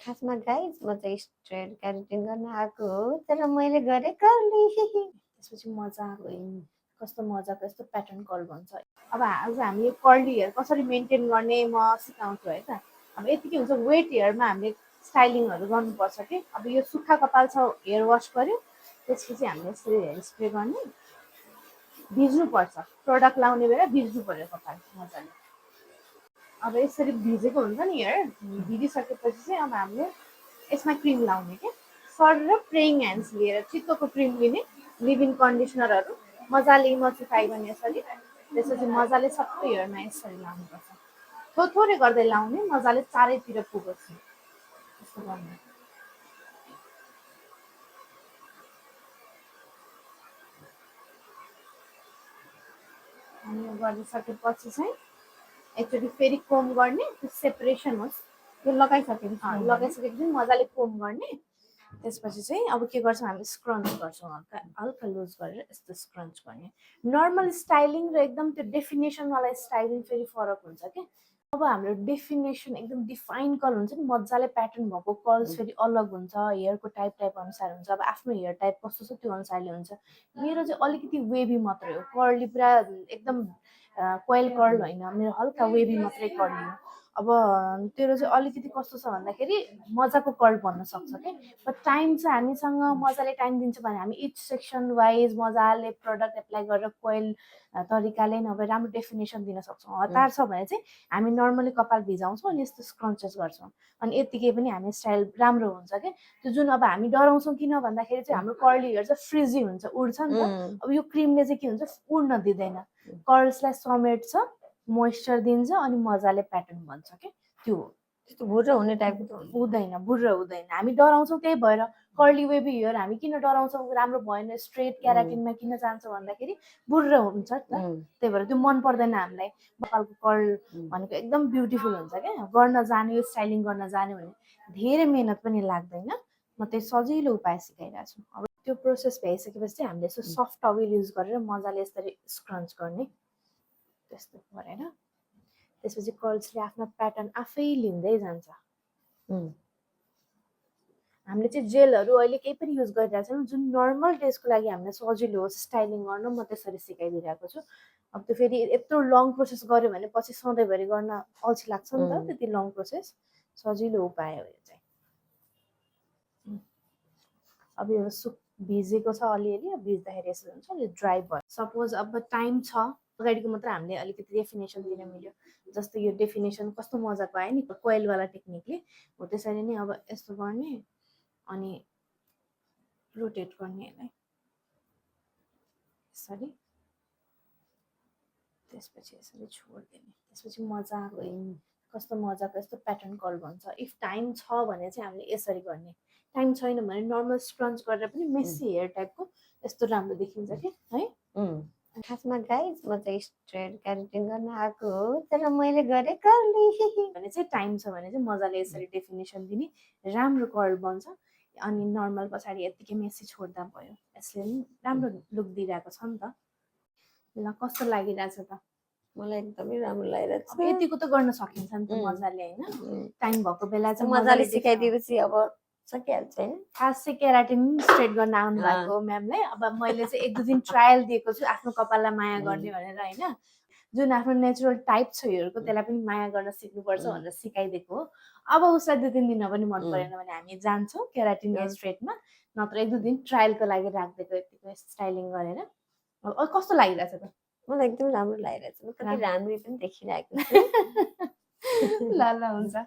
खासमा गाइज म चाहिँ स्ट्रेट क्यारेटिन गर्न आएको हो तर मैले गरेँ कर्ली। त्यसपछि मजाको कस्तो मजाको यस्तो प्याटर्न कर्ल भन्छ। अब आज हामी यो कर्ली हेयर कसरी मेन्टेन गर्ने म सिकाउँछु है त। अब यति के हुन्छ वेट हेयरमा हामीले स्टाइलिङहरू गर्नुपर्छ कि। अब यो सुक्खा कपाल छ हेयर वास गर्यो त्यसपछि हामीले यसरी हेयर स्प्रे गर्ने भिज्नुपर्छ। प्रडक्ट लाउने बेला भिज्नु पर्यो कपाल मजाले। अब यसरी भिजेको हुन्छ नि हेयर भिजिसकेपछि चाहिँ अब हामीले यसमा क्रिम लाउने के सर र प्रेइङ ह्यान्ड्स लिएर चित्तोको क्रिम लिने लिभिङ कन्डिसनरहरू मजाले इमल्सिफाई गर्ने यसरी त्यसपछि मजाले सबै हेयरमा यसरी लाउनुपर्छ। थोरै गर्दै लाउने मजाले चारैतिर पुगोस् यस्तो गर्ने। अनि यो गरिसकेपछि चाहिँ एकचोटि फेरि कोम गर्ने त्यो सेपरेसन होस्। त्यो लगाइसकेपछि मजाले कोम गर्ने। त्यसपछि चाहिँ अब के गर्छौँ हामी स्क्रन्च गर्छौँ हल्का हल्का लुज गरेर यस्तो स्क्रन्च गर्ने। नर्मल स्टाइलिङ र एकदम त्यो डेफिनेसनवाला स्टाइलिङ फेरि फरक हुन्छ कि। अब हाम्रो डेफिनेसन एकदम डिफाइन कर्ल हुन्छ नि मजाले प्याटर्न भएको कर्ल्स फेरि अलग हुन्छ। हेयरको टाइप अनुसार हुन्छ। अब आफ्नो हेयर टाइप कस्तो छ त्यो अनुसारले हुन्छ। मेरो चाहिँ अलिकति वेभी मात्रै हो कर्ली पुरा एकदम कोइल कर्ल होइन मेरो हल्का वेभी मात्रै कर्ली हो। अब तेरो चाहिँ अलिकति कस्तो छ भन्दाखेरि मजाको कर्ल बन्न सक्छ कि। बट टाइम चाहिँ हामीसँग मजाले टाइम दिन्छ भने हामी इच सेक्सन वाइज मजाले प्रडक्ट एप्लाई गरेर कोइल तरिकाले नभए राम्रो डेफिनेसन दिन सक्छौँ। हतार छ भने चाहिँ हामी नर्मली कपाल भिजाउँछौँ अनि यस्तो स्क्रन्चेस गर्छौँ अनि यत्तिकै पनि हामी स्टाइल राम्रो हुन्छ कि। त्यो जुन अब हामी डराउँछौँ किन भन्दाखेरि चाहिँ हाम्रो कर्ली हेयर चाहिँ फ्रिजी हुन्छ उड्छ नि त। अब यो क्रिमले चाहिँ के हुन्छ उड्न दिँदैन कर्ल्सलाई समेट्छ मोइस्चर दिन्छ अनि मजाले प्याटर्न बन्छ कि। त्यो त्यस्तो भुर्र हुने टाइपको हुँदैन भुर्र हुँदैन। हामी डराउँछौँ त्यही भएर कर्ली वेभी हेयर हामी किन डराउँछौँ राम्रो भएन स्ट्रेट क्याराटिनमा किन जान्छौँ भन्दाखेरि भुर्र हुन्छ नि त। त्यही भएर त्यो मन पर्दैन हामीलाई। कपालको कर्ल भनेको एकदम ब्युटिफुल हुन्छ क्या। गर्न जान्यो स्टाइलिङ गर्न जान्यो भने धेरै मेहनत पनि लाग्दैन। म त्यही सजिलो उपाय सिकाइरहेको छु। अब त्यो प्रोसेस भइसकेपछि चाहिँ हामीले यसो सफ्ट टवेल युज गरेर मजाले यसरी स्क्रन्च गर्ने त्यस्तो गरेर त्यसपछि कर्ल्सले आफ्नो प्याटर्न आफै लिँदै जान्छ। हामीले चाहिँ जेलहरू अहिले केही पनि युज गरिरहेको छैनौँ। जुन नर्मल डेजको लागि हामीलाई सजिलो होस् स्टाइलिङ गर्न म त्यसरी सिकाइदिइरहेको छु। अब त्यो फेरि यत्रो लङ प्रोसेस गऱ्यो भने पछि सधैँभरि गर्न अल्छी लाग्छ नि त त्यति लङ प्रोसेस। सजिलो उपाय हो यो चाहिँ। अब यो भिजेको छ अलिअलि भिज्दाखेरि यसो हुन्छ यो ड्राई भयो। सपोज अब टाइम छ अगाडिको मात्र हामीले अलिकति डेफिनेसन दिन मिल्यो। जस्तो यो डेफिनेसन कस्तो मजाको आयो नि कोइलवाला टेक्निकले हो त्यसरी नै अब यस्तो गर्ने अनि रोटेट गर्ने यसलाई यसरी त्यसपछि यसरी छोडिदिने त्यसपछि मजाको कस्तो मजाको यस्तो प्याटर्न कर्ल भन्छ। इफ टाइम छ भने चाहिँ हामीले यसरी गर्ने टाइम छैन भने नर्मल स्क्रन्च गरेर पनि मेसी हेयर टाइपको यस्तो राम्रो देखिन्छ कि है। खासमा गाइज म चाहिँ स्ट्रेट क्यारेटिन गर्न आएको हो तर मैले गरेँ कर्ली भने चाहिँ टाइम छ भने चाहिँ मजाले यसरी डेफिनेसन दिने राम्रो कर्ल बन्छ। अनि नर्मल पछाडि यत्तिकै मेसी छोड्दा भयो। यसले नि राम्रो लुक दिइरहेको छ नि त। ल कस्तो लागिरहेछ त? मलाई एकदमै राम्रो लागिरहेछ। अब यतिको त गर्न सकिन्छ नि त मजाले होइन। टाइम भएको बेला चाहिँ मजाले सिकाइदिएपछि अब सकिहाल्छ होइन। खास चाहिँ केराटिन स्ट्रेट गर्न आउनु भएको म्यामलाई अब मैले चाहिँ एक दुई दिन ट्रायल दिएको छु आफ्नो कपाललाई माया गर्ने भनेर होइन। जुन आफ्नो नेचुरल टाइप छ हेयरको त्यसलाई पनि माया गर्न सिक्नुपर्छ भनेर सिकाइदिएको हो। अब उसलाई 2-3 दिन पनि मन परेन भने हामी जान्छौँ केराटिन या स्ट्रेटमा नत्र 1-2 दिन ट्रायलको लागि राखिदिएको यतिको स्टाइलिङ गरेर। अब कस्तो लागिरहेछ त? मलाई एकदम राम्रो लागिरहेछ। म कति राम्ररी पनि देखिरहेको छु। ल ल हुन्छ।